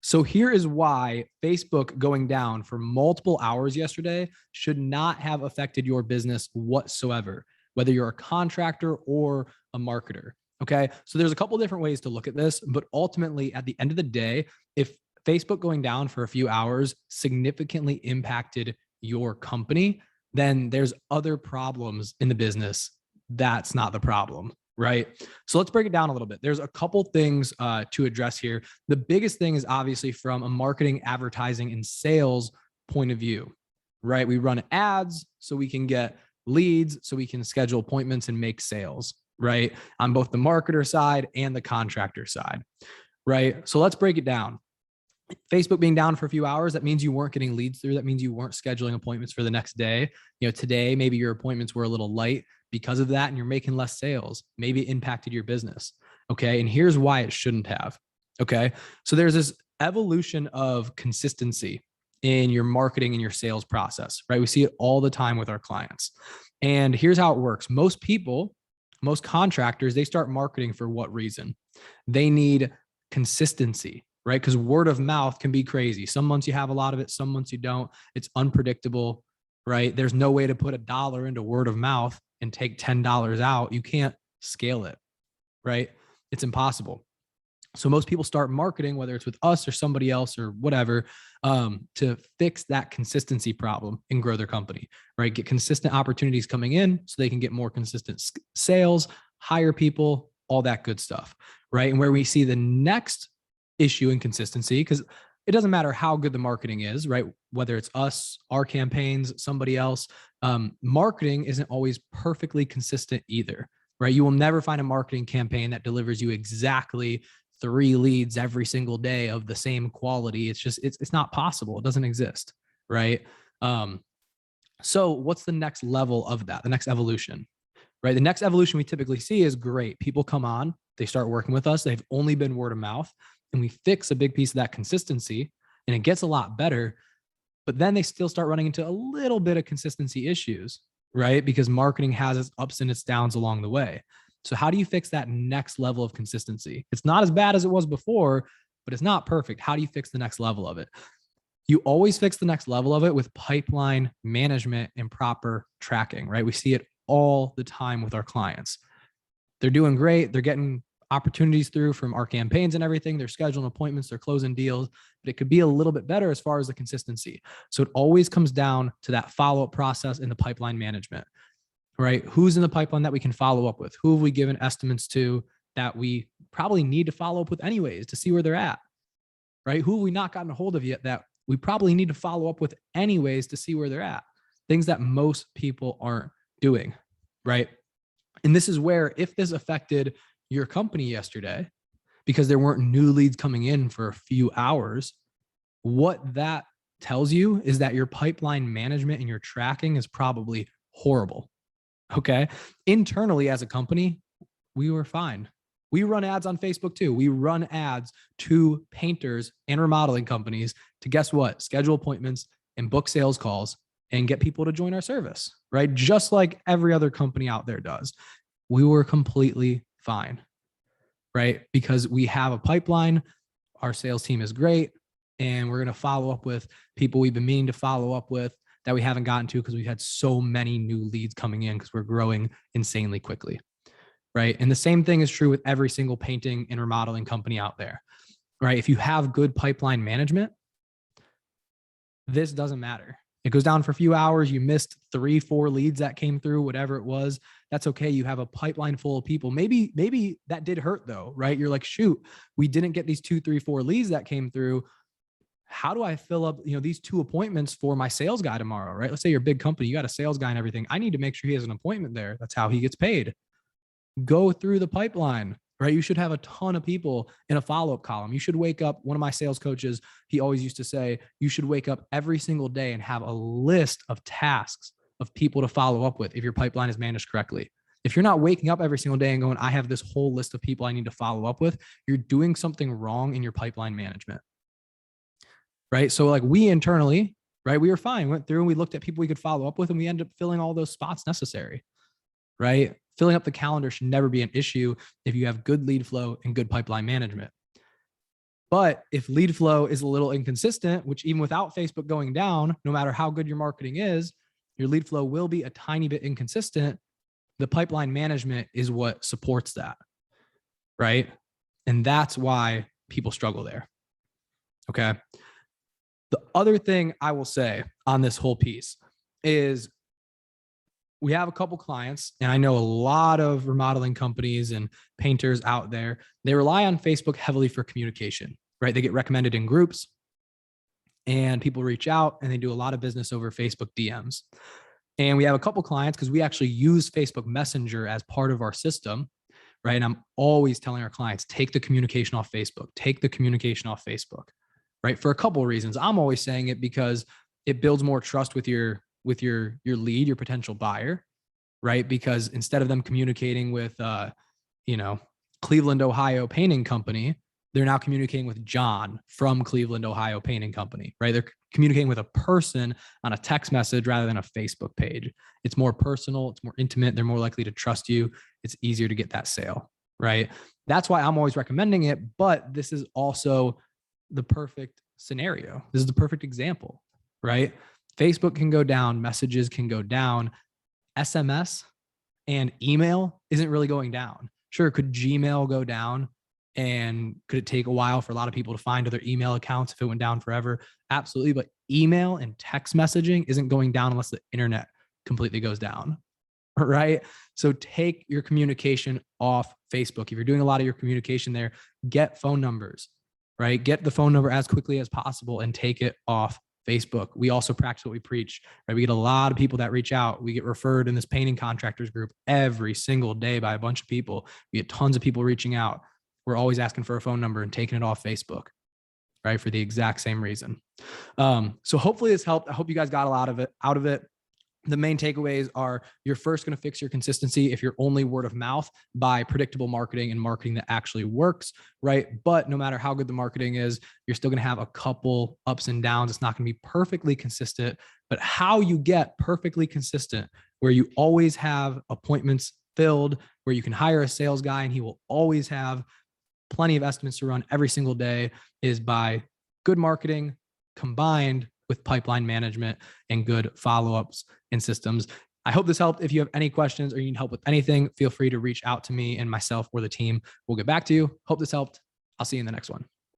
So here is why Facebook going down for multiple hours yesterday should not have affected your business whatsoever, whether you're a contractor or a marketer. Okay. So there's a couple different ways to look at this, but ultimately at the end of the day, if Facebook going down for a few hours significantly impacted your company, then there's other problems in the business. That's not the problem, right? So let's break it down a little bit. There's a couple things to address here. The biggest thing is obviously from a marketing, advertising, and sales point of view, right? We run ads so we can get leads, so we can schedule appointments and make sales, right? On both the marketer side and the contractor side, right? So let's break it down. Facebook being down for a few hours, that means you weren't getting leads through. That means you weren't scheduling appointments for the next day. Today, maybe your appointments were a little light because of that, and you're making less sales. Maybe it impacted your business. Okay. And here's why it shouldn't have. Okay. So there's this evolution of consistency in your marketing and your sales process, right? We see it all the time with our clients. And here's how it works. Most people, most contractors, they start marketing for what reason? They need consistency, right? Because word of mouth can be crazy. Some months you have a lot of it, some months you don't. It's unpredictable, right? There's no way to put $1 into word of mouth and take $10 out. You can't scale it, right? It's impossible. So most people start marketing, whether it's with us or somebody else or whatever, to fix that consistency problem and grow their company, right? Get consistent opportunities coming in so they can get more consistent sales, hire people, all that good stuff, right? And where we see the next issue in consistency, because it doesn't matter how good the marketing is, right? Whether it's us, our campaigns, somebody else, marketing isn't always perfectly consistent either, right? You will never find a marketing campaign that delivers you exactly 3 leads every single day of the same quality. It's not possible. It doesn't exist, right? So what's the next level of that? The next evolution, right? The next evolution we typically see is great. People come on, they start working with us. They've only been word of mouth, and we fix a big piece of that consistency, and it gets a lot better. But then they still start running into a little bit of consistency issues, right? Because marketing has its ups and its downs along the way. So how do you fix that next level of consistency? It's not as bad as it was before, but it's not perfect. How do you fix the next level of it? You always fix the next level of it with pipeline management and proper tracking, right? We see it all the time with our clients. They're doing great. They're getting opportunities through from our campaigns and everything. They're scheduling appointments, they're closing deals, but it could be a little bit better as far as the consistency. So it always comes down to that follow-up process in the pipeline management, right? Who's in the pipeline that we can follow up with? Who have we given estimates to that we probably need to follow up with anyways to see where they're at, right? Who have we not gotten a hold of yet that we probably need to follow up with anyways to see where they're at? Things that most people aren't doing, right? And this is where, if this affected your company yesterday because there weren't new leads coming in for a few hours, what that tells you is that your pipeline management and your tracking is probably horrible. Okay. Internally as a company, we were fine. We run ads on Facebook too. We run ads to painters and remodeling companies to, guess what? Schedule appointments and book sales calls and get people to join our service, right? Just like every other company out there does. We were completely fine, right? Because we have a pipeline, our sales team is great, and we're going to follow up with people we've been meaning to follow up with that we haven't gotten to because we've had so many new leads coming in because we're growing insanely quickly, right? And the same thing is true with every single painting and remodeling company out there, right? If you have good pipeline management, this doesn't matter. It goes down for a few hours. You missed 3-4 leads that came through, whatever it was. That's okay. You have a pipeline full of people. Maybe that did hurt though, right? You're like, shoot, we didn't get these 2, 3, 4 leads that came through. How do I fill up, these 2 appointments for my sales guy tomorrow, right? Let's say you're a big company, you got a sales guy and everything. I need to make sure he has an appointment there. That's how he gets paid. Go through the pipeline, right? You should have a ton of people in a follow-up column. You should wake up. One of my sales coaches, he always used to say, you should wake up every single day and have a list of tasks of people to follow up with if your pipeline is managed correctly. If you're not waking up every single day and going, I have this whole list of people I need to follow up with, you're doing something wrong in your pipeline management, right? So like we internally, right, we were fine. Went through and we looked at people we could follow up with, and we ended up filling all those spots necessary, right? Filling up the calendar should never be an issue if you have good lead flow and good pipeline management. But if lead flow is a little inconsistent, which even without Facebook going down, no matter how good your marketing is, your lead flow will be a tiny bit inconsistent. The pipeline management is what supports that, right? And that's why people struggle there. Okay. The other thing I will say on this whole piece is we have a couple clients, and I know a lot of remodeling companies and painters out there. They rely on Facebook heavily for communication, right? They get recommended in groups and people reach out and they do a lot of business over Facebook DMs. And we have a couple clients because we actually use Facebook Messenger as part of our system, right? And I'm always telling our clients, take the communication off Facebook, take the communication off Facebook, right? For a couple of reasons. I'm always saying it because it builds more trust with your lead, your potential buyer, right? Because instead of them communicating with Cleveland, Ohio painting company, they're now communicating with John from Cleveland, Ohio painting company, right? They're communicating with a person on a text message rather than a Facebook page. It's more personal, it's more intimate, they're more likely to trust you. It's easier to get that sale, right? That's why I'm always recommending it, but this is also the perfect scenario. This is the perfect example, right? Facebook can go down, messages can go down, SMS and email isn't really going down. Sure, could Gmail go down? And could it take a while for a lot of people to find other email accounts if it went down forever? Absolutely. But email and text messaging isn't going down unless the internet completely goes down, right? So take your communication off Facebook. If you're doing a lot of your communication there, get phone numbers, right? Get the phone number as quickly as possible and take it off Facebook. We also practice what we preach, right? We get a lot of people that reach out. We get referred in this painting contractors group every single day by a bunch of people. We get tons of people reaching out. We're always asking for a phone number and taking it off Facebook, right? For the exact same reason. So hopefully this helped. I hope you guys got a lot of it out of it. The main takeaways are you're first going to fix your consistency if you're only word of mouth by predictable marketing and marketing that actually works, right? But no matter how good the marketing is, you're still going to have a couple ups and downs. It's not going to be perfectly consistent, but how you get perfectly consistent, where you always have appointments filled, where you can hire a sales guy and he will always have plenty of estimates to run every single day, is by good marketing combined with pipeline management and good follow-ups and systems. I hope this helped. If you have any questions or you need help with anything, feel free to reach out to me and myself or the team. We'll get back to you. Hope this helped. I'll see you in the next one.